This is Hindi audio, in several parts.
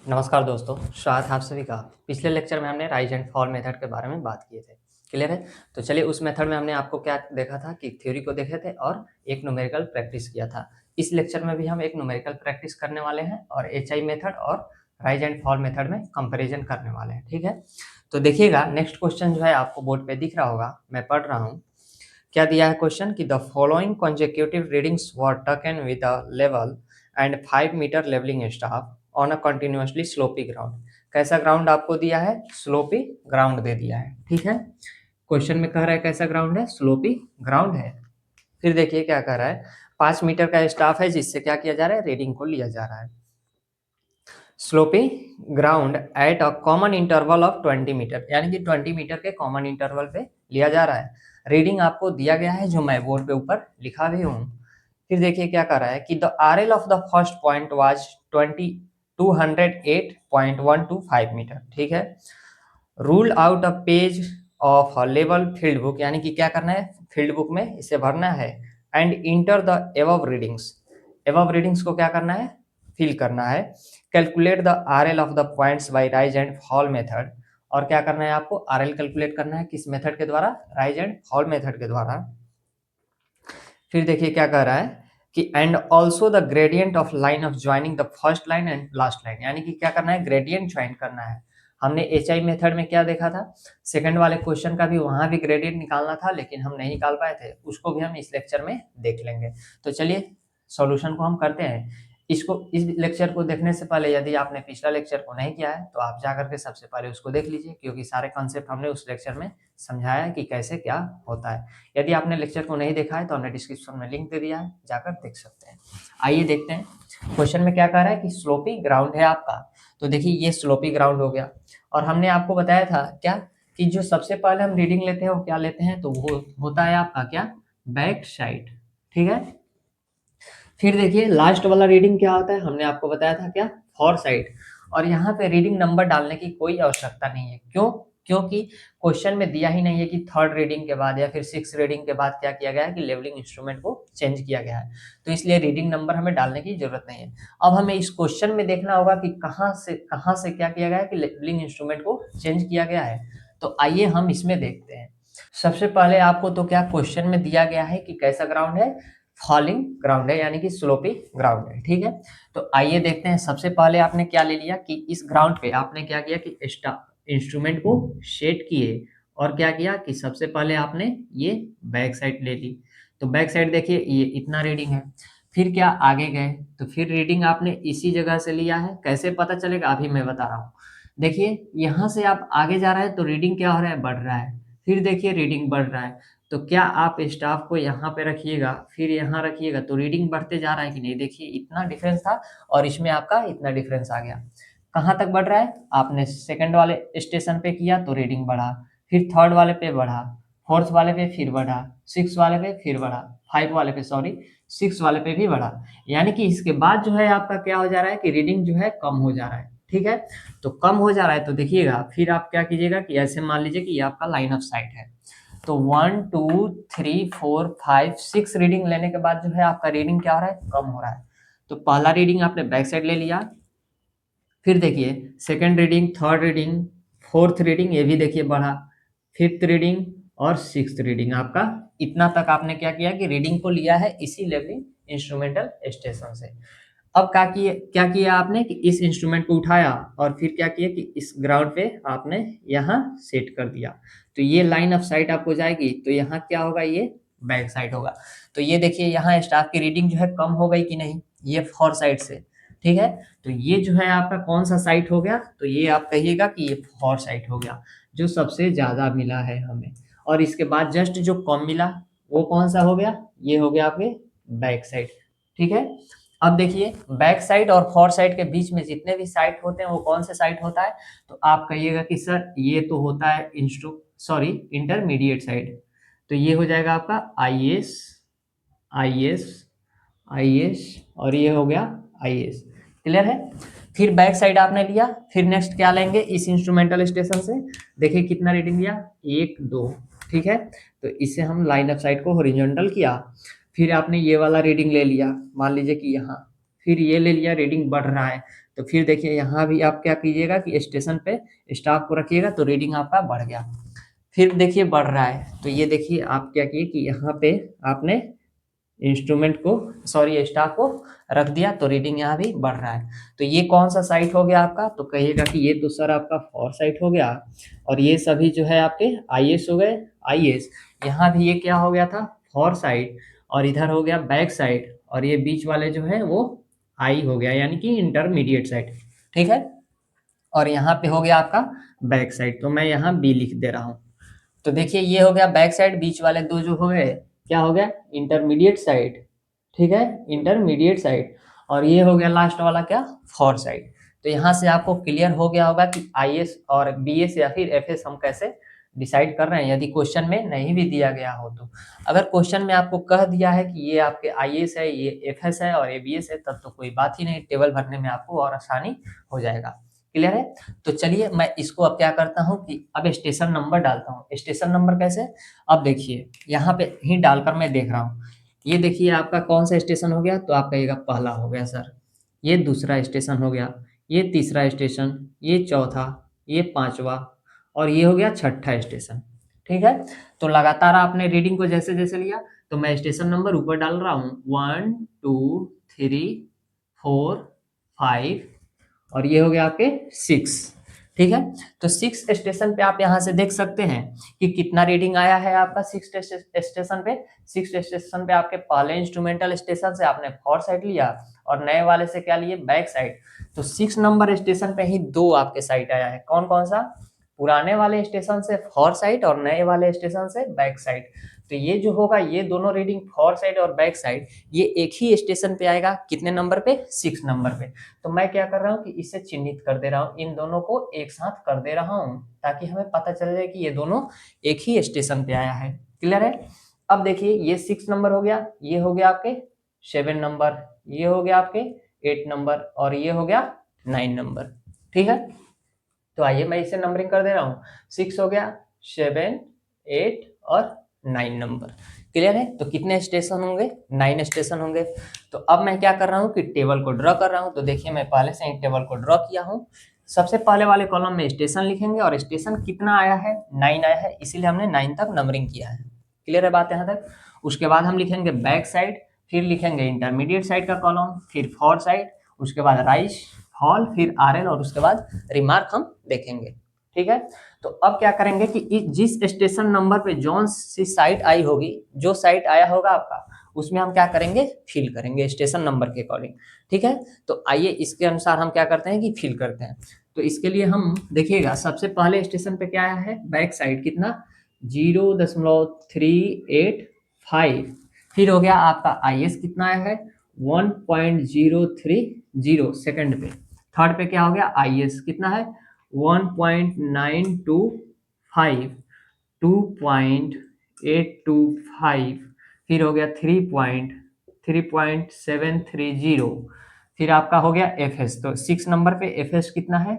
नमस्कार दोस्तों, स्वागत है आप सभी का। पिछले लेक्चर में हमने राइज एंड फॉल मेथड के बारे में बात किए थे। क्लियर है? तो चलिए उस मेथड में हमने आपको क्या देखा था कि थ्योरी को देखे थे और एक न्यूमेरिकल प्रैक्टिस किया था। इस लेक्चर में भी हम एक न्यूमेरिकल प्रैक्टिस करने वाले हैं और एचआई मेथड और राइज एंड फॉल मेथड में कंपैरिजन करने वाले हैं। ठीक है? तो देखिएगा, नेक्स्ट क्वेश्चन जो है आपको बोर्ड पे दिख रहा होगा, मैं पढ़ रहा हूँ। क्या दिया है क्वेश्चन कि the following consecutive readings were taken with a level and 5 metre levelling staff on a continuously slopy ground. कैसा ग्राउंड आपको दिया है? स्लोपी ग्राउंड दे दिया है। ठीक है, क्वेश्चन में कह रहा है कैसा ग्राउंड है? स्लोपी ग्राउंड है। फिर देखिए क्या कह रहा है, 5 मीटर का स्टाफ है जिससे क्या किया जा रहा है? रीडिंग को लिया जा रहा है। Slopy ground at a common interval of 20 metre, यानी कि 20 मीटर के कॉमन इंटरवल पे लिया जा रहा है। रीडिंग आपको दिया गया है जो मैं बोर्ड पे ऊपर लिखा भी हूँ। फिर देखिए क्या कर रहा है कि the RL of the first point was 208.125 metre. ठीक है, rule out a page of a level field book, यानी कि क्या करना है? फील्ड बुक में इसे भरना है। And enter the above readings, above readings को क्या करना है? फिल करना है। Calculate the RL of the points by rise and fall method, और क्या करना है आपको? आरएल कैलकुलेट करना है किस मेथड के द्वारा? राइज एंड फॉल मेथड के द्वारा। फिर देखिए क्या कह रहा है कि and also the gradient of line of joining the first line and last line, यानी कि क्या करना है? ग्रेडियंट ज्वाइन करना है। हमने एचआई मेथड में क्या देखा था? सेकंड वाले क्वेश्चन का भी वहां भी ग्रेडियंट निकालना था, लेकिन हम नहीं निकाल पाए थे, उसको भी हम इस लेक्चर में देख लेंगे। तो चलिए सॉल्यूशन को हम करते हैं। इसको, इस लेक्चर को देखने से पहले यदि आपने पिछला लेक्चर को नहीं किया है तो आप जाकर के सबसे पहले उसको देख लीजिए, क्योंकि सारे कॉन्सेप्ट हमने उस लेक्चर में समझाया है कि कैसे क्या होता है। यदि आपने लेक्चर को नहीं देखा है तो हमने डिस्क्रिप्शन में लिंक दे दिया है, जाकर देख सकते हैं। आइए देखते हैं क्वेश्चन में क्या कह रहा है कि स्लोपी ग्राउंड है आपका। तो देखिए ये स्लोपी ग्राउंड हो गया, और हमने आपको बताया था क्या कि जो सबसे पहले हम रीडिंग लेते हैं वो क्या लेते हैं? तो वो होता है आपका क्या? Back side. ठीक है, फिर देखिए लास्ट वाला रीडिंग क्या होता है? हमने आपको बताया था क्या? For side. और यहाँ पे रीडिंग नंबर डालने की कोई आवश्यकता नहीं है। क्यों? क्योंकि क्वेश्चन में दिया ही नहीं है कि थर्ड रीडिंग के बाद या फिर सिक्स रीडिंग के बाद क्या किया गया है कि लेवलिंग इंस्ट्रूमेंट को चेंज किया गया है, तो इसलिए रीडिंग नंबर हमें डालने की जरूरत नहीं है। अब हमें इस क्वेश्चन में देखना होगा कि कहाँ से क्या किया गया है कि लेवलिंग इंस्ट्रूमेंट को चेंज किया गया है। तो आइए हम इसमें देखते हैं। सबसे पहले आपको तो क्या क्वेश्चन में दिया गया है कि कैसा ग्राउंड है? फॉलिंग ग्राउंड है, यानी कि स्लोपी ग्राउंड है। ठीक है, तो आइए देखते हैं। सबसे पहले आपने क्या ले लिया कि इस ग्राउंड पे आपने क्या किया कि इंस्ट्रूमेंट को सेट किए, और क्या किया कि सबसे पहले आपने ये बैक साइड ले ली। तो बैक साइड देखिए ये इतना रीडिंग है। फिर क्या आगे गए तो फिर रीडिंग आपने इसी जगह से लिया है। कैसे पता चलेगा? अभी मैं बता रहा हूँ। देखिए यहाँ से आप आगे जा रहे हैं तो रीडिंग क्या हो रहा है? बढ़ रहा है। फिर देखिए रीडिंग बढ़ रहा है। तो क्या आप स्टाफ को यहाँ पे रखिएगा फिर यहाँ रखिएगा तो रीडिंग बढ़ते जा रहा है कि नहीं? देखिए इतना डिफरेंस था और इसमें आपका इतना डिफरेंस आ गया। कहाँ तक बढ़ रहा है? आपने सेकंड वाले स्टेशन पे किया तो रीडिंग बढ़ा, फिर थर्ड वाले पे बढ़ा, फोर्थ वाले पे फिर बढ़ा, सिक्स वाले पे फिर बढ़ा, फाइव वाले पे सॉरी सिक्स वाले पे भी बढ़ा। यानी कि इसके बाद जो है आपका क्या हो जा रहा है कि रीडिंग जो है कम हो जा रहा है। ठीक है, तो कम हो जा रहा है तो देखिएगा फिर आप क्या कीजिएगा कि ऐसे मान लीजिए कि ये आपका लाइन ऑफ साइट है। तो 1 2 3 4 5 6 रीडिंग लेने के बाद जो है आपका रीडिंग क्या हो रहा है? कम हो रहा है। तो पहला रीडिंग आपने बैक साइड ले लिया, फिर देखिए second reading, third reading, fourth reading, ये भी देखिए बढ़ा, फिफ्थ रीडिंग और सिक्स्थ रीडिंग आपका इतना तक आपने क्या किया कि रीडिंग को लिया है इसी लेवलिंग इंस्ट्रूमेंटल स्टेशन से। अब क्या किया आपने कि इस इंस्ट्रूमेंट को उठाया और फिर क्या किया कि इस ग्राउंड पे आपने यहाँ सेट कर दिया। तो ये लाइन ऑफ साइट आपको जाएगी तो यहाँ क्या होगा? ये बैक साइड होगा। तो ये देखिए यहाँ स्टाफ की रीडिंग जो है कम हो गई कि नहीं? ये फॉर साइड से। ठीक है, तो ये जो है आपका कौन सा साइट हो गया? तो ये आप कहिएगा कि ये फॉर साइट हो गया, जो सबसे ज्यादा मिला है हमें। और इसके बाद जस्ट जो कम मिला वो कौन सा हो गया? ये हो गया आपके बैक साइड। ठीक है, अब देखिए बैक साइड और फॉर साइड के बीच में जितने भी साइट होते हैं वो कौन से साइट होता है? तो आप कहिएगा कि सर ये तो होता है इंटरमीडिएट साइड। तो ये हो जाएगा आपका आईएस, आईएस, आईएस, और ये हो गया आईएस। क्लियर है? फिर बैक साइड आपने लिया, फिर नेक्स्ट क्या लेंगे इस इंस्ट्रूमेंटल स्टेशन से? देखिए कितना रीडिंग लिया? एक दो। ठीक है, तो इससे हम लाइन ऑफ साइट को हॉरिजॉन्टल किया। फिर आपने ये वाला रीडिंग ले लिया, मान लीजिए कि यहाँ, फिर ये ले लिया रीडिंग बढ़ रहा है, तो फिर देखिए यहाँ भी आप क्या कीजिएगा कि स्टेशन पे स्टाफ को रखिएगा तो रीडिंग आपका बढ़ गया। फिर देखिए बढ़ रहा है, तो ये देखिए आप क्या किए कि यहाँ पे आपने इंस्ट्रूमेंट को सॉरी स्टाफ को रख दिया तो रीडिंग यहाँ भी बढ़ रहा है। तो ये कौन सा साइट हो गया आपका, तो कहिएगा कि ये तो सर आपका फॉर साइट हो गया, और ये सभी जो है आपके आईएस हो गए आईएस। यहाँ भी ये क्या हो गया था, फॉर साइड, और इधर हो गया बैक साइड, और ये बीच वाले जो है वो आई हो गया यानी कि इंटरमीडिएट साइड, ठीक है। और यहाँ पे हो गया आपका बैक साइड, तो मैं यहाँ बी लिख दे रहा हूँ। तो देखिए ये हो गया बैक साइड, बीच वाले दो जो हो गए क्या हो गया, इंटरमीडिएट साइड, ठीक है, इंटरमीडिएट साइड। और ये हो गया लास्ट वाला क्या, फॉर साइड। तो यहाँ से आपको क्लियर हो गया होगा कि आईएस और बीएस या फिर एफएस हम कैसे डिसाइड कर रहे हैं, यदि क्वेश्चन में नहीं भी दिया गया हो तो। अगर क्वेश्चन में आपको कह दिया है कि ये आपके आईएस है, ये एफएस है और ये बीएस है, तब तो कोई बात ही नहीं, टेबल भरने में आपको और आसानी हो जाएगा। क्लियर है। तो चलिए मैं इसको अब क्या करता हूँ कि अब स्टेशन नंबर डालता हूँ। स्टेशन नंबर कैसे, अब देखिए यहाँ पे ही डालकर मैं देख रहा हूँ। ये देखिए आपका कौन सा स्टेशन हो गया, तो आप कहिएगा पहला हो गया सर, ये दूसरा स्टेशन हो गया, ये तीसरा स्टेशन, ये चौथा, ये पांचवा, और ये हो गया छठा स्टेशन, ठीक है। तो लगातार आपने रीडिंग को जैसे जैसे लिया, तो मैं स्टेशन नंबर ऊपर डाल रहा हूँ 1 2 3 4 5, और ये हो गया आपके 6, ठीक है। तो 6 स्टेशन पे आप यहाँ से देख सकते हैं कि कितना रीडिंग आया है आपका 6 स्टेशन पे। 6 स्टेशन पे आपके पहले इंस्ट्रूमेंटल स्टेशन से आपने फॉर साइड लिया और नए वाले से क्या लिए, बैक साइड। तो 6 नंबर स्टेशन पे ही दो आपके साइड आया है, कौन कौन सा, पुराने वाले स्टेशन से फॉर साइड और नए वाले स्टेशन से बैक साइड। तो ये जो होगा, ये दोनों रीडिंग फॉर साइड और बैक साइड, ये एक ही स्टेशन पे आएगा, कितने नंबर पे, 6 नंबर पे। तो मैं क्या कर रहा हूँ कि इसे चिन्हित कर दे रहा हूँ, इन दोनों को एक साथ कर दे रहा हूँ, ताकि हमें पता चल जाए कि ये दोनों एक ही स्टेशन पे आया है। क्लियर है। अब देखिए ये 6 नंबर हो गया, ये हो गया आपके 7 नंबर, ये हो गया आपके 8 नंबर, और ये हो गया 9 नंबर, ठीक है। तो आइए मैं इसे नंबरिंग कर दे रहा हूँ, 6 हो गया, 7 8 और 9 नंबर। क्लियर है। तो कितने स्टेशन होंगे, 9 स्टेशन होंगे। तो अब मैं क्या कर रहा हूँ कि टेबल को ड्रॉ कर रहा हूँ। तो देखिए मैं पहले से ही टेबल को ड्रॉ किया हूँ। सबसे पहले वाले कॉलम में स्टेशन लिखेंगे, और स्टेशन कितना आया है, 9 आया है, इसीलिए हमने 9 तक नंबरिंग किया है। क्लियर है बात यहाँ तक। उसके बाद हम लिखेंगे बैक साइड, फिर लिखेंगे इंटरमीडिएट साइड का कॉलम, फिर फॉर साइड, उसके बाद राइज हॉल, फिर आरएल, और उसके बाद रिमार्क हम देखेंगे, ठीक है। तो अब क्या करेंगे कि जिस स्टेशन नंबर पे जौन सी साइट आई होगी, जो साइट आया होगा आपका, उसमें हम क्या करेंगे, फिल करेंगे स्टेशन नंबर के अकॉर्डिंग, ठीक है। तो आइए इसके अनुसार हम क्या करते हैं कि फिल करते हैं। तो इसके लिए हम देखिएगा, सबसे पहले स्टेशन पे क्या आया है, बैक साइड कितना, 0.385। फिर हो गया आपका आईएस कितना आया है, 1.030 सेकंड पे। थर्ड पे क्या हो गया, आईएस कितना है, 1.925, 2.825। फिर हो गया 3.730। फिर आपका हो गया एफएस। तो 6 नंबर पे एफएस कितना है,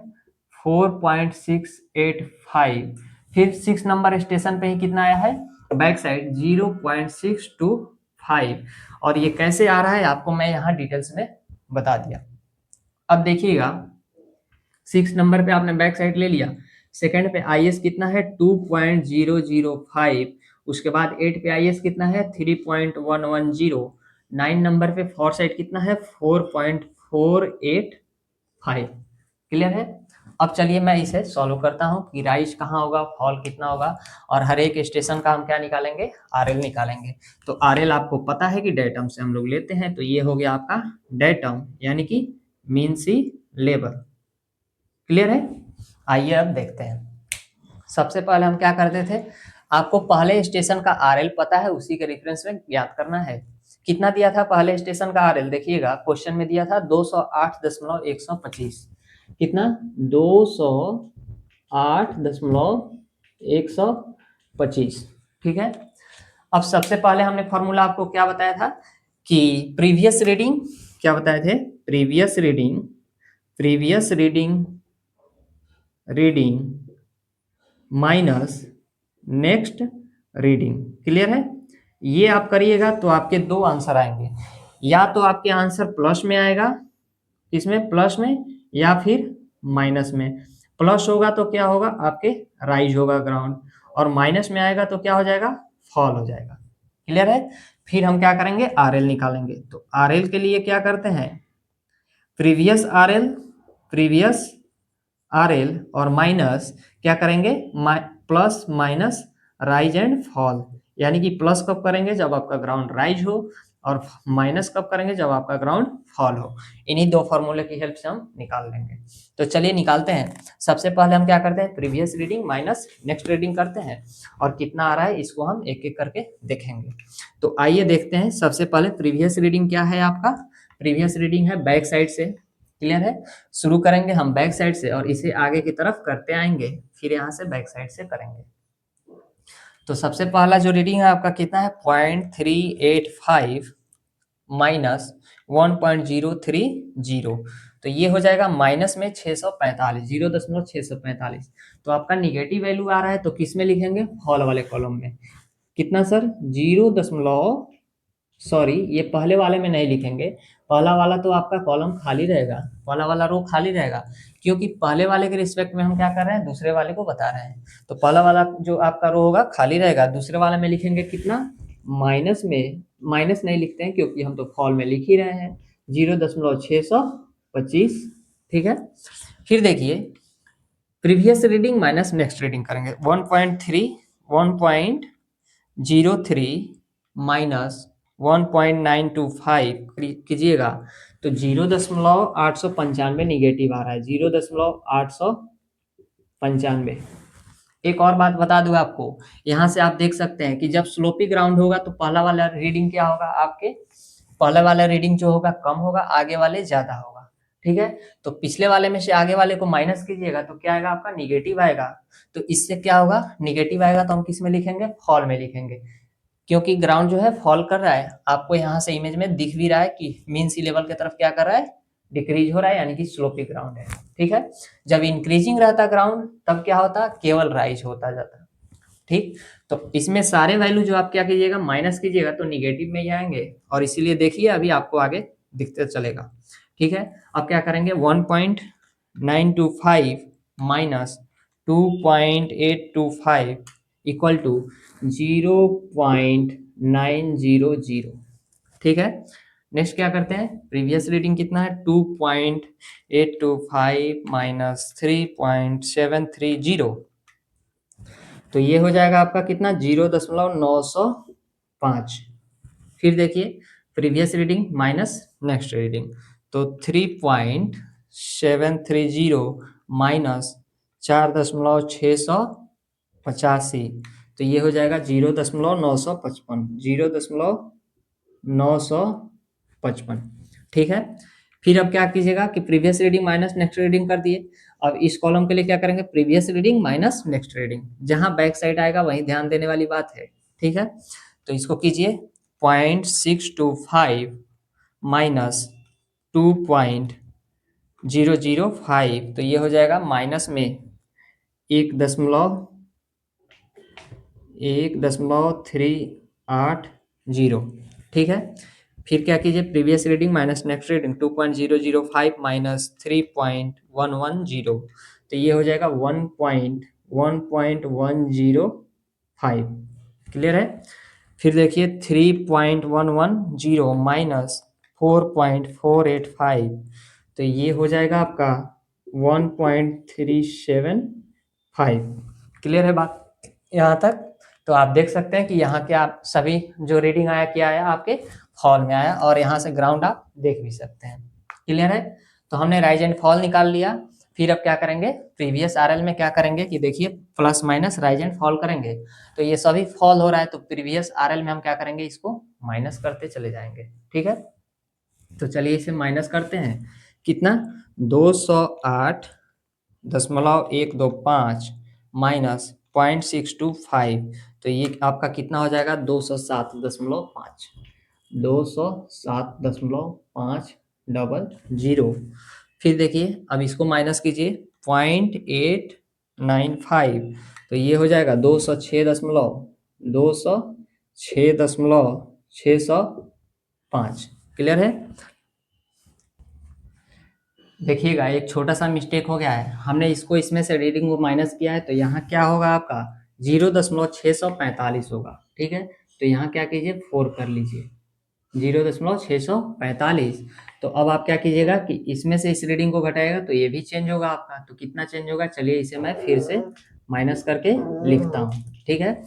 4.685। फिर 6 नंबर स्टेशन पे ही कितना आया है, बैक साइड 0.625। और ये कैसे आ रहा है आपको मैं यहाँ डिटेल्स में बता दिया। अब देखिएगा 6 नंबर पे आपने बैक साइड ले लिया, सेकंड पे आईएस कितना है, 2.005। उसके बाद 8 पे आईएस कितना है, 3.110। 9 नंबर पे फॉर साइड कितना है, 4.485। क्लियर है। अब चलिए मैं इसे सॉल्व करता हूँ कि राइज कहाँ होगा, फॉल कितना होगा, और हर एक स्टेशन का हम क्या निकालेंगे, आरएल निकालेंगे। तो आरएल आपको पता है कि डेटम से हम लोग लेते हैं। तो ये हो गया आपका डेटम, यानी कि मीन सी लेबर। क्लियर है। आइए अब देखते हैं। सबसे पहले हम क्या करते थे, आपको पहले स्टेशन का आरएल पता है, उसी के रेफरेंस में ज्ञात करना है। कितना दिया था पहले स्टेशन का आरएल, देखिएगा क्वेश्चन में दिया था 208.125। कितना, 208.125, ठीक है। अब सबसे पहले हमने फॉर्मूला आपको क्या बताया था कि प्रीवियस रीडिंग, क्या बताए थे, previous reading minus next reading. Clear है। ये आप करिएगा तो आपके दो आंसर आएंगे, या तो आपके आंसर प्लस में आएगा, इसमें प्लस में, या फिर माइनस में। प्लस होगा तो क्या होगा, आपके राइज होगा ग्राउंड, और माइनस में आएगा तो क्या हो जाएगा, फॉल हो जाएगा। क्लियर है। फिर हम क्या करेंगे, आरएल निकालेंगे। तो आरएल के लिए क्या करते हैं, प्रीवियस आरएल, प्रीवियस आरएल और माइनस क्या करेंगे, plus minus rise and fall. यानी कि प्लस कब करेंगे, जब आपका ग्राउंड राइज हो, और माइनस कब करेंगे, जब आपका ग्राउंड फॉल हो। इन्हीं दो फॉर्मूले की हेल्प से हम निकाल लेंगे। तो चलिए निकालते हैं। सबसे पहले हम क्या करते हैं, previous reading minus next reading करते हैं, और कितना आ रहा है इसको हम एक एक करके देखेंगे। तो आइए देखते हैं। सबसे पहले प्रीवियस रीडिंग क्या है आपका, प्रीवियस रीडिंग है बैक साइड से। क्लियर है। शुरू करेंगे हम बैक साइड से और इसे आगे की तरफ करते आएंगे, फिर यहाँ से बैक साइड से करेंगे। तो सबसे पहला जो रीडिंग है आपका कितना है, 0.385 माइनस 1.030। तो ये हो जाएगा माइनस में 645, 0.645। तो आपका निगेटिव वैल्यू आ रहा है, तो किस में लिखेंगे, हॉल वाले कॉलम में। कितना सर, 0. सॉरी, ये पहले वाले में नहीं लिखेंगे। पहला वाला तो आपका कॉलम खाली रहेगा, पहला वाला रो खाली रहेगा, क्योंकि पहले वाले के रिस्पेक्ट में हम क्या कर रहे हैं, दूसरे वाले को बता रहे हैं। तो पहला वाला जो आपका रो होगा खाली रहेगा, दूसरे वाले में लिखेंगे कितना, माइनस में, माइनस नहीं लिखते हैं क्योंकि हम तो फॉल में लिख ही रहे हैं, 0.625। ठीक है। फिर देखिए, previous reading minus next reading करेंगे। 1.03 माइनस 1.925 कीजिएगा, तो 0.895 निगेटिव आ रहा है, 0.895। एक और बात बता दूं आपको, यहाँ से आप देख सकते हैं कि जब स्लोपी ग्राउंड होगा तो पहला वाला रीडिंग क्या होगा आपके, पहला वाला रीडिंग जो होगा कम होगा, आगे वाले ज्यादा होगा। ठीक है। तो पिछले वाले में से आगे वाले को माइनस कीजिएगा तो क्या आएगा आपका, निगेटिव आएगा। तो इससे क्या होगा, निगेटिव आएगा तो हम किस में लिखेंगे, फॉल में लिखेंगे, क्योंकि ग्राउंड जो है फॉल कर रहा है। आपको यहाँ से इमेज में दिख भी रहा है कि मीन सी लेवल की तरफ क्या कर रहा है, डिक्रीज हो रहा है, यानी कि स्लोपी ग्राउंड है। ठीक है। जब इंक्रीजिंग रहता ग्राउंड तब क्या होता, केवल राइज होता जाता। ठीक। तो इसमें सारे वैल्यू जो आप क्या कीजिएगा, माइनस कीजिएगा तो निगेटिव में ही आएंगे, और इसीलिए देखिए अभी आपको आगे दिखते चलेगा। ठीक है। अब क्या करेंगे, 1.925 माइनस 2.825 इक्वल टू 0.900। ठीक है। नेक्स्ट क्या करते हैं, प्रीवियस रीडिंग कितना है, 2.825 माइनस 3.730। तो ये हो जाएगा आपका कितना, 0.905। फिर देखिए, previous reading minus next reading, तो 3.730 माइनस 4.685। तो ये हो जाएगा 0.955, 0.955। ठीक है। फिर अब क्या कीजिएगा कि previous reading minus next reading कर दिए। अब इस कॉलम के लिए क्या करेंगे, previous reading minus next reading, जहां बैक साइड आएगा वहीं ध्यान देने वाली बात है। ठीक है। तो इसको कीजिए, 0.625 माइनस 2.005। तो ये हो जाएगा माइनस में 1.380। ठीक है। फिर क्या कीजिए, previous reading minus next reading, 2.005 minus 3.110। तो ये हो जाएगा 1.105। क्लियर है। फिर देखिए, 3.110 माइनस 4.485। तो ये हो जाएगा आपका 1.375। क्लियर है बात यहाँ तक। तो आप देख सकते हैं कि यहाँ के आप सभी जो रीडिंग आया क्या आया, आपके फॉल में आया, और यहाँ से ग्राउंड आप देख भी सकते हैं। क्लियर है। तो हमने राइज एंड फॉल निकाल लिया। फिर अब क्या करेंगे, प्रीवियस आरएल में क्या करेंगे कि देखिए, plus minus rise and fall करेंगे। तो ये सभी फॉल हो रहा है, तो प्रीवियस आरएल में हम क्या करेंगे, इसको माइनस करते चले जाएंगे। ठीक है। तो चलिए इसे माइनस करते हैं। कितना, 208.125 माइनस 0.625। तो ये आपका कितना हो जाएगा, 207.5, 207.500। फिर देखिए, अब इसको माइनस कीजिए, 0.895। तो ये हो जाएगा 206.605। क्लियर है? देखिएगा एक छोटा सा मिस्टेक हो गया है, हमने इसको इसमें से रीडिंग को माइनस किया है, तो यहाँ क्या होगा आपका 0.645 होगा। ठीक है, तो यहाँ क्या कीजिए 4 कर लीजिए, 0.645। तो अब आप क्या कीजिएगा कि इसमें से इस रीडिंग को घटाएगा तो ये भी चेंज होगा आपका। तो कितना चेंज होगा, चलिए इसे मैं फिर से माइनस करके लिखता हूँ। ठीक है,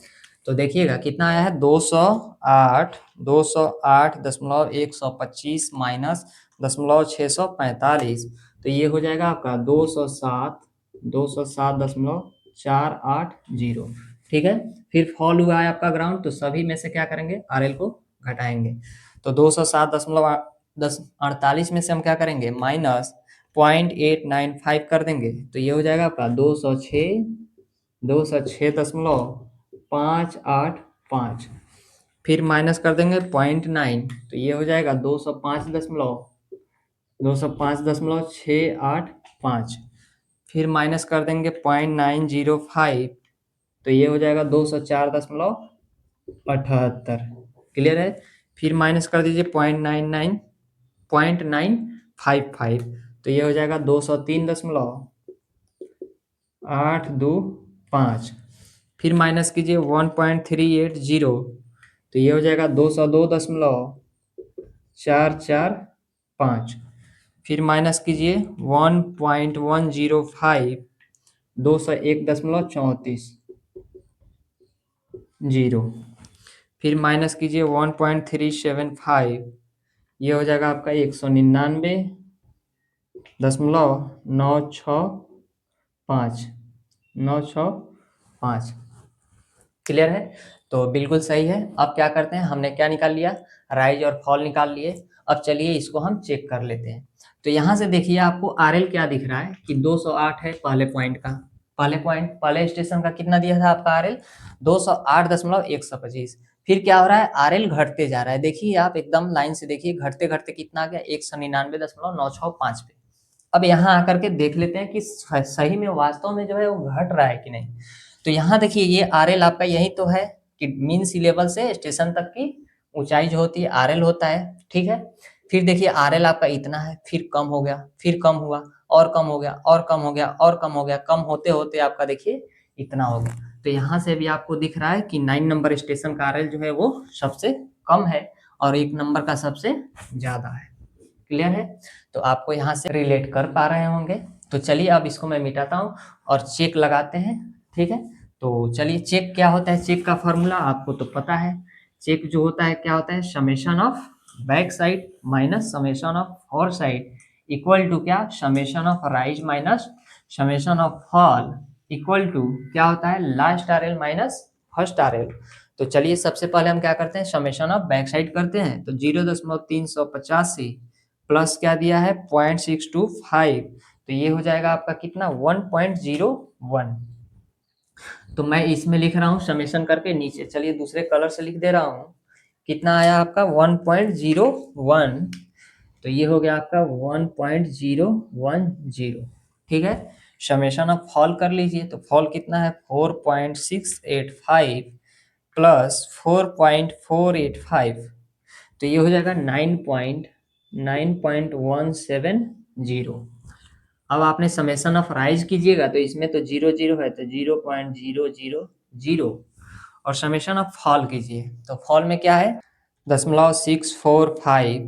तो देखिएगा कितना आया है 208.125 माइनस 0.645। तो ये हो जाएगा आपका 207.480। ठीक है, फिर फॉल हुआ है आपका ग्राउंड, तो सभी में से क्या करेंगे, आरएल को घटाएंगे। तो 207.48 में से हम क्या करेंगे, माइनस 0.895 कर देंगे, तो ये हो जाएगा आपका 206.585। फिर माइनस कर देंगे 0.9, तो ये हो जाएगा 205.685। फिर माइनस कर देंगे 0.905, तो ये हो जाएगा 204.78। क्लियर है? फिर माइनस कर दीजिए 0.955, तो ये हो जाएगा 203.825। फिर माइनस कीजिए 1.380, तो ये हो जाएगा 202.445। फिर माइनस कीजिए 1.105, 201.34। फिर माइनस कीजिए 1.375, ये हो जाएगा आपका 199.965। क्लियर है? तो बिल्कुल सही है। अब क्या करते हैं, हमने क्या निकाल लिया, राइज और फॉल निकाल लिए। अब चलिए इसको हम चेक कर लेते हैं। तो यहाँ से देखिए आपको आरएल क्या दिख रहा है कि 208 है पहले पॉइंट का, पहले स्टेशन का कितना दिया था आपका आरएल 208.125। फिर क्या हो रहा है, आरएल घटते जा रहा है। देखिए आप एकदम लाइन से देखिए, घटते घटते कितना आ गया 199.965 पे। अब यहाँ आकर के देख लेते हैं कि सही में वास्तव में जो है वो घट रहा है कि नहीं। तो यहाँ देखिए ये आरएल आपका यही तो है कि मीन सी लेवल से स्टेशन तक की ऊंचाई जो होती है आरएल होता है। ठीक है, फिर देखिए आरएल आपका इतना है, फिर कम हो गया, फिर कम हुआ, और कम हो गया, और कम हो गया, और कम हो गया, कम होते होते आपका देखिए इतना हो गया। तो यहाँ से भी आपको दिख रहा है कि 9 नंबर स्टेशन का आरएल जो है वो सबसे कम है और 1 नंबर का सबसे ज्यादा है। क्लियर है? तो आपको यहाँ से रिलेट कर पा रहे होंगे। तो चलिए अब इसको मैं मिटाता हूँ और चेक लगाते हैं। ठीक है, तो चलिए चेक क्या होता है, चेक का फॉर्मूला आपको तो पता है। चेक जो होता है क्या होता है, summation of back side minus summation of fore side equal to क्या, summation of rise minus summation of fall equal to क्या होता है, last RL minus first RL. तो चलिए सबसे पहले हम क्या करते हैं, समेशन ऑफ बैक साइड करते हैं। तो 0.385 प्लस क्या दिया है 0.625, तो ये हो जाएगा आपका कितना 1.01। तो मैं इसमें लिख रहा हूँ समेशन करके नीचे, चलिए दूसरे कलर से लिख दे रहा हूँ। कितना आया आपका 1.01, तो ये हो गया आपका 1.010। ठीक है, समेशन ऑफ फॉल कर लीजिए। तो फॉल कितना है 4.685 प्लस 4.485, तो ये हो जाएगा 9.9170। अब आपने समेशन ऑफ राइज कीजिएगा तो इसमें तो 0 है, तो 0.000। और समेशन ऑफ फॉल कीजिए तो फॉल में क्या है 0.645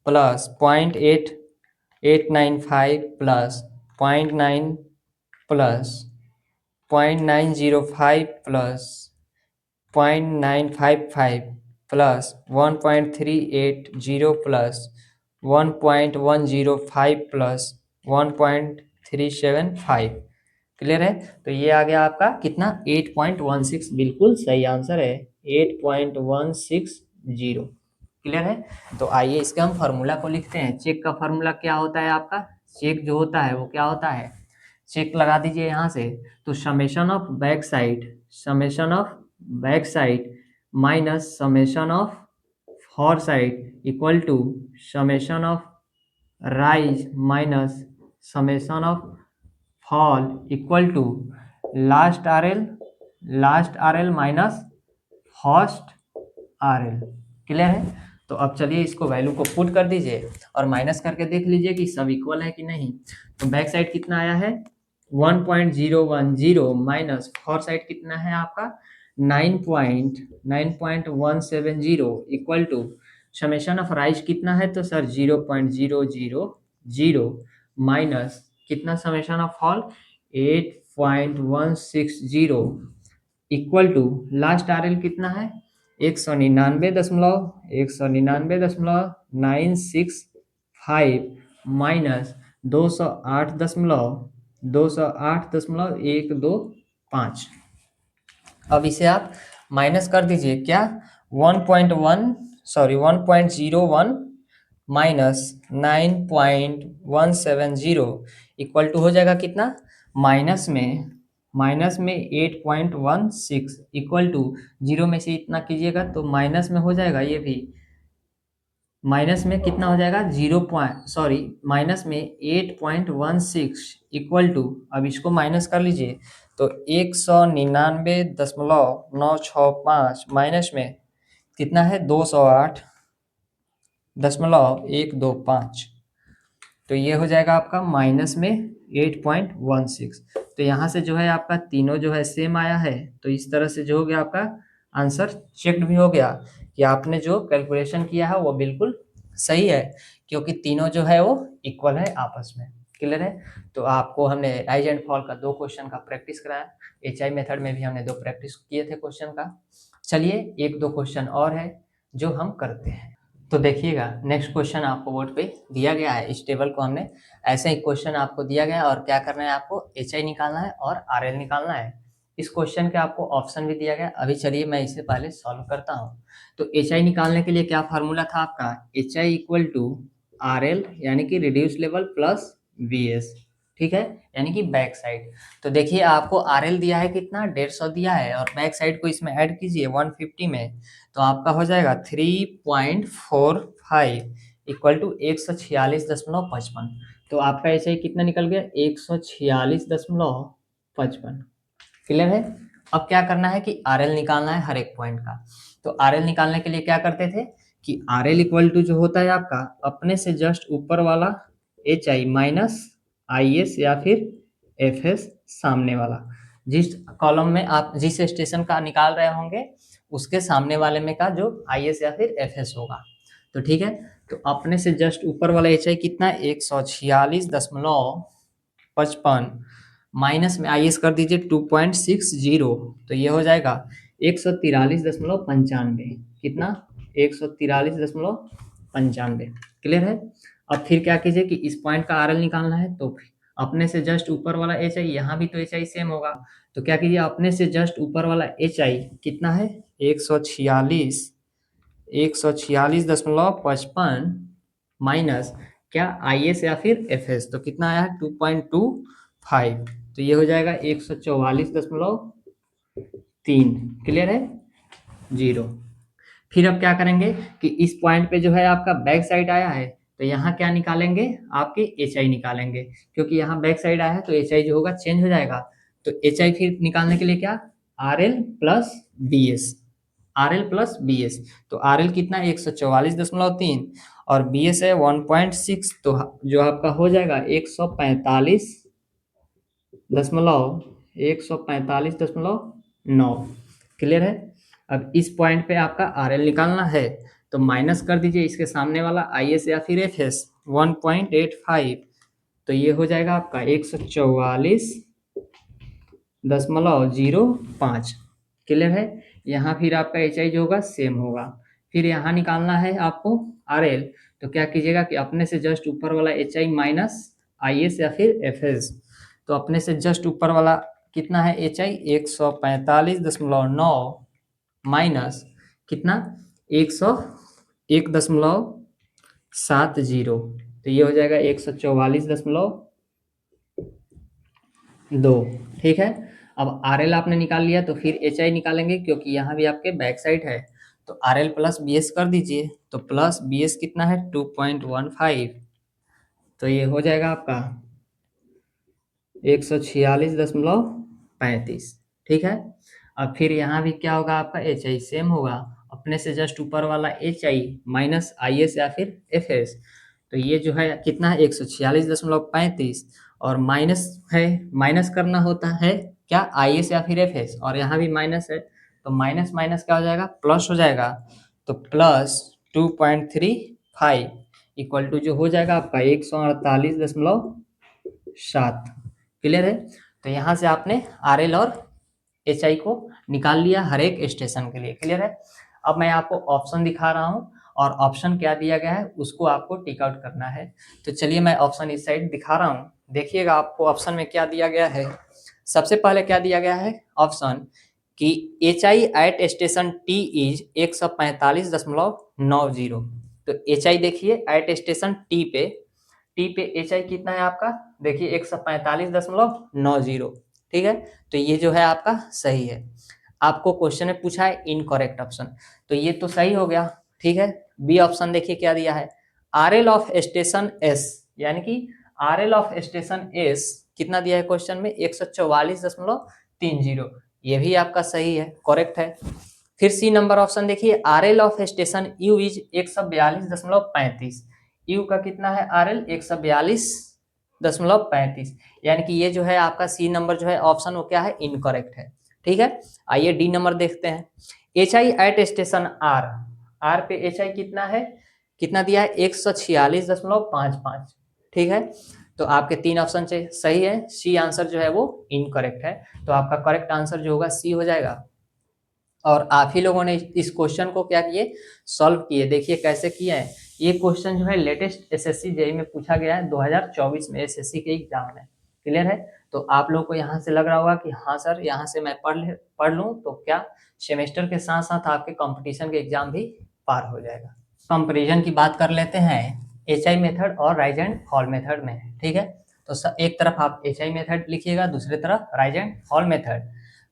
plus 0.8895 plus 0.9 plus 0.905 plus 0.955 plus 1.380 plus 1.105 plus 1.375। Clear है? तो ये आ गया आपका कितना 8.16, बिल्कुल सही आंसर है 8.160। क्लियर है? तो आइए इसके हम फार्मूला को लिखते हैं। चेक का फार्मूला क्या होता है आपका, चेक जो होता है वो क्या होता है, चेक लगा दीजिए यहाँ से। तो summation of back side, summation of back side minus summation of fore side equal to summation of rise minus summation of fall equal to last RL minus first RL. Clear है? तो अब चलिए इसको वैल्यू को पुट कर दीजिए और माइनस करके देख लीजिए कि सब इक्वल है कि नहीं। तो बैक साइड कितना आया है 1.010 माइनस फॉर साइड कितना है आपका 9.170 equal to summation of rise कितना है तो सर 0.000 माइनस कितना summation of fall 8.160 equal to last R L कितना है 199.965 माइनस 208.125। अब इसे आप माइनस कर दीजिए क्या 1.01 माइनस 9.170 इक्वल टू हो जाएगा कितना माइनस में 8.16 इक्वल टू जीरो में से इतना कीजिएगा तो माइनस में हो जाएगा ये भी माइनस में कितना हो जाएगा माइनस में 8.16 इक्वल टू अब इसको माइनस कर लीजिए तो 199.965 माइनस में कितना है 208.125 तो ये हो जाएगा आपका माइनस में 8.16। तो यहाँ से जो है आपका तीनों जो है सेम आया है। तो इस तरह से जो हो गया आपका आंसर चेक्ड भी हो गया कि आपने जो कैलकुलेशन किया है वो बिल्कुल सही है क्योंकि तीनों जो है वो इक्वल है आपस में। क्लियर है। तो आपको हमने राइज एंड फॉल का 2 क्वेश्चन का प्रैक्टिस कराया। HI मेथड में भी हमने 2 प्रैक्टिस किए थे क्वेश्चन का। चलिए 1-2 क्वेश्चन और है जो हम करते हैं। तो देखिएगा नेक्स्ट क्वेश्चन आपको बोर्ड पे दिया गया है। इस टेबल को हमने ऐसे ही क्वेश्चन आपको दिया गया है और क्या करना है आपको HI निकालना है और RL निकालना है। इस क्वेश्चन के आपको ऑप्शन भी दिया गया। अभी चलिए मैं इसे पहले सॉल्व करता हूँ। तो HI निकालने के लिए क्या फार्मूला था आपका HI इक्वल टू RL यानी कि रिड्यूस लेवल प्लस VS। ठीक है यानी कि बैक साइड। तो देखिए आपको RL दिया है कितना 150 दिया है और बैक साइड को इसमें ऐड कीजिए 150 में तो आपका हो जाएगा 3.45 इक्वल टू 146.55। तो आपका ऐसे ही कितना निकल गया 146.55। क्लियर है। अब क्या करना है कि RL निकालना है हर एक पॉइंट का। तो RL निकालने के लिए क्या करते थे कि RL इक्वल टू जो होता है आपका अपने से जस्ट ऊपर वाला HI माइनस IS या फिर FS सामने वाला जिस कॉलम में आप जिस स्टेशन का निकाल रहे होंगे उसके सामने वाले में का जो IS या फिर FS होगा। तो ठीक है। तो अपने से जस्ट ऊपर वाला HI कितना 146.55 माइनस में IS कर दीजिए 2.60 तो ये हो जाएगा 143.95। कितना 143.95। क्लियर है। अब फिर क्या कीजिए कि इस पॉइंट का RL निकालना है तो अपने से जस्ट ऊपर वाला HI यहाँ भी तो HI सेम होगा। तो क्या कीजिए अपने से जस्ट ऊपर वाला HI कितना है 146.55 माइनस क्या IS या फिर FS तो कितना आया 2.25 तो ये हो जाएगा 144.3। क्लियर है 0। फिर अब क्या करेंगे कि इस पॉइंट पे जो है आपका बैक साइड आया है तो यहाँ क्या निकालेंगे आपके HI निकालेंगे क्योंकि यहाँ बैक साइड आया है तो HI जो होगा चेंज हो जाएगा। तो HI फिर निकालने के लिए क्या RL प्लस BS तो RL कितना 144.3 और BS है 1.6 तो जो आपका हो जाएगा 145.9। क्लियर है। अब इस पॉइंट पे आपका RL निकालना है तो माइनस कर दीजिए इसके सामने वाला IS या फिर FS 1.85 तो ये हो जाएगा आपका 144.05। क्लियर है। यहाँ फिर आपका HI जो होगा सेम होगा। फिर यहाँ निकालना है आपको RL तो क्या कीजिएगा कि अपने से जस्ट ऊपर वाला HI माइनस IS या फिर FS तो अपने से जस्ट ऊपर वाला कितना है HI 145.9 माइनस कितना 101.70 तो ये हो जाएगा 144.2। ठीक है। अब RL आपने निकाल लिया तो फिर HI निकालेंगे क्योंकि यहाँ भी आपके बैक साइड है तो RL प्लस BS कर दीजिए तो प्लस BS कितना है 2.15 तो ये हो जाएगा आपका 146.35। ठीक है। अब फिर यहाँ भी क्या होगा आपका HI सेम होगा अपने से जस्ट ऊपर वाला H I minus I S या फिर एफ एस, तो ये जो है कितना है 146.35, और माइनस है, माइनस करना होता है क्या आई एस या फिर एफ एस, और यहाँ भी माइनस है, तो माइनस माइनस क्या हो जाएगा प्लस हो जाएगा, तो प्लस 2.35 इक्वल टू जो हो जाएगा आपका 148.7। क्लियर है। तो यहाँ से आपने आर एल और एच आई को निकाल लिया हर एक स्टेशन के लिए। क्लियर है। अब मैं आपको ऑप्शन दिखा रहा हूँ और ऑप्शन क्या दिया गया है उसको आपको टिक आउट करना है। तो चलिए मैं ऑप्शन इस साइड दिखा रहा हूँ, देखिएगा आपको ऑप्शन में क्या दिया गया है। सबसे पहले क्या दिया गया है ऑप्शन कि H I at station T is 145.90। तो एच आई देखिए एट स्टेशन टी पे एच आई कितना है आपका, देखिए 145.90। ठीक है, तो ये जो है आपका सही है। आपको क्वेश्चन में पूछा है इनकरेक्ट ऑप्शन, तो ये तो सही हो गया। ठीक है, बी ऑप्शन देखिए क्या दिया है, R L of station S, यानी कि R L of station S कितना दिया है क्वेश्चन में 144.30, ये भी आपका सही है, करेक्ट है। फिर सी नंबर ऑप्शन देखिए, R L of station you is 142.35, you का कितना है आर एल 142.35, यानी कि ये जो है आपका सी नंबर जो है ऑप्शन वो क्या है इनकरेक्ट है। ठीक है, आइए डी नंबर देखते हैं, H I at station R, R पे एच आई कितना है, कितना दिया है 146.55। ठीक है, तो आपके तीन ऑप्शन से सही है, सी आंसर जो है वो इनकरेक्ट है, तो आपका करेक्ट आंसर जो होगा सी हो जाएगा। और आप ही लोगों ने इस क्वेश्चन को क्या किए सॉल्व किए, देखिए कैसे किए हैं। ये क्वेश्चन जो है लेटेस्ट एसएससी जेईई में पूछा गया है 2024 में एसएससी के एग्जाम में। क्लियर है, तो आप लोग को यहाँ से लग रहा होगा कि हाँ सर यहाँ से मैं पढ़ लूँ तो क्या सेमेस्टर के साथ साथ आपके कंपटीशन के एग्जाम भी पार हो जाएगा। कंपेरिजन की बात कर लेते हैं एच आई मेथड और राइज एंड फॉल मेथड में। ठीक है, तो एक तरफ आप एच आई मेथड लिखिएगा, दूसरी तरफ राइज एंड फॉल मेथड।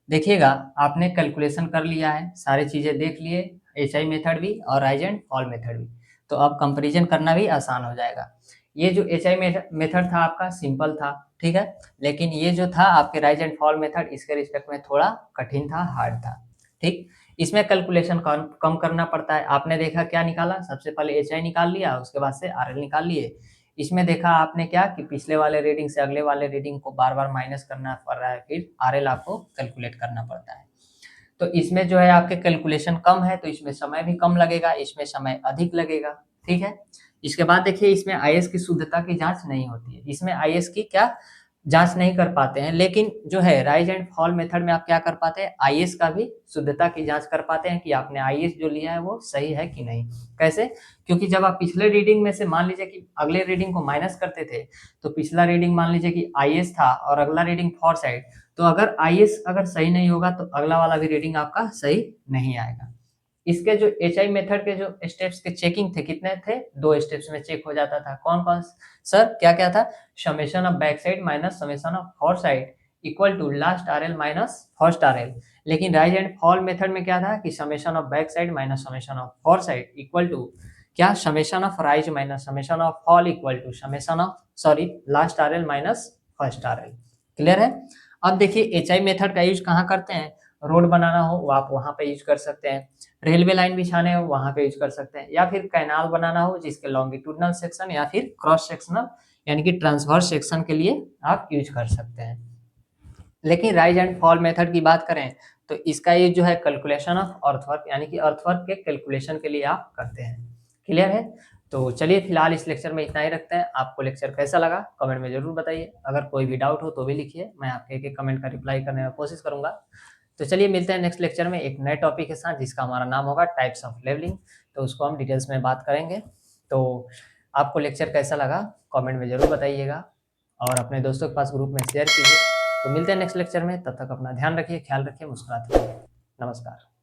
देखिएगा आपने कैलकुलेशन कर लिया है, सारी चीजें देख लिए, एच आई मेथड भी और राइज एंड फॉल मेथड भी, तो अब कंपैरिजन करना भी आसान हो जाएगा। ये जो एच आई मेथड था आपका सिंपल था, ठीक है, लेकिन ये जो था आपके राइज एंड फॉल मेथड इसके रिस्पेक्ट में थोड़ा कठिन था, हार्ड था। ठीक, इसमें कैलकुलेशन कम करना पड़ता है। आपने देखा क्या निकाला, सबसे पहले एच आई निकाल लिया, उसके बाद से आर एल निकाल लिए। इसमें देखा आपने क्या कि पिछले वाले रीडिंग से अगले वाले रीडिंग को बार बार माइनस करना पड़ रहा है, फिर आर एल आपको कैलकुलेट करना पड़ता है। तो इसमें जो है आपके कैलकुलेशन कम है, तो इसमें समय भी कम लगेगा, इसमें समय अधिक लगेगा। ठीक है, इसके बाद देखिए इसमें आईएएस की शुद्धता की जांच नहीं होती है, इसमें आईएएस की क्या जांच नहीं कर पाते हैं, लेकिन जो है राइज एंड फॉल मेथड में आप क्या कर पाते हैं आईएएस का भी शुद्धता की जांच कर पाते हैं कि आपने आईएएस जो लिया है वो सही है कि नहीं। कैसे, क्योंकि जब आप पिछले रीडिंग में से मान लीजिए कि अगले रीडिंग को माइनस करते थे, तो पिछला रीडिंग मान लीजिए कि आईएएस था और अगला रीडिंग फॉर साइड, तो अगर आईएएस अगर सही नहीं होगा तो अगला वाला भी रीडिंग आपका सही नहीं आएगा। इसके जो एच आई मेथड के जो स्टेप्स के चेकिंग थे कितने थे, 2 स्टेप्स में चेक हो जाता था। कौन कौन सर, क्या क्या था, summation of back side minus summation of fore side equal to last R L minus first R L. लेकिन राइज एंड फॉल मेथड में क्या था कि summation of back side minus summation of fore side equal to क्या summation of rise minus summation of fall equal to summation of last R L minus first R L. Clear है। अब देखिए एच आई मेथड का यूज कहाँ करते हैं, रोड बनाना हो वो आप वहां पे यूज कर सकते हैं, रेलवे लाइन बिछाने हो वहां पे यूज कर सकते हैं, या फिर कैनाल बनाना हो जिसके लॉन्गिट्यूडनल सेक्शन या फिर क्रॉस सेक्शनल यानी कि ट्रांसवर्स सेक्शन के लिए आप यूज कर सकते हैं। लेकिन राइज एंड फॉल मेथड की बात करें तो इसका यूज जो है कैलकुलेशन ऑफ अर्थवर्क यानी कि अर्थवर्क के कैलकुलेशन के लिए आप करते हैं। क्लियर है। तो चलिए फिलहाल इस लेक्चर में इतना ही रखते हैं। आपको लेक्चर कैसा लगा कमेंट में जरूर बताइए, अगर कोई भी डाउट हो तो भी लिखिए, मैं आपके एक एक कमेंट का रिप्लाई करने की कोशिश करूंगा। तो चलिए मिलते हैं नेक्स्ट लेक्चर में एक नए टॉपिक के साथ जिसका हमारा नाम होगा टाइप्स ऑफ लेवलिंग, तो उसको हम डिटेल्स में बात करेंगे। तो आपको लेक्चर कैसा लगा कमेंट में जरूर बताइएगा और अपने दोस्तों के पास ग्रुप में शेयर कीजिए। तो मिलते हैं नेक्स्ट लेक्चर में, तब तक अपना ध्यान रखिए, ख्याल रखिए, मुस्कुराते रहिए। नमस्कार।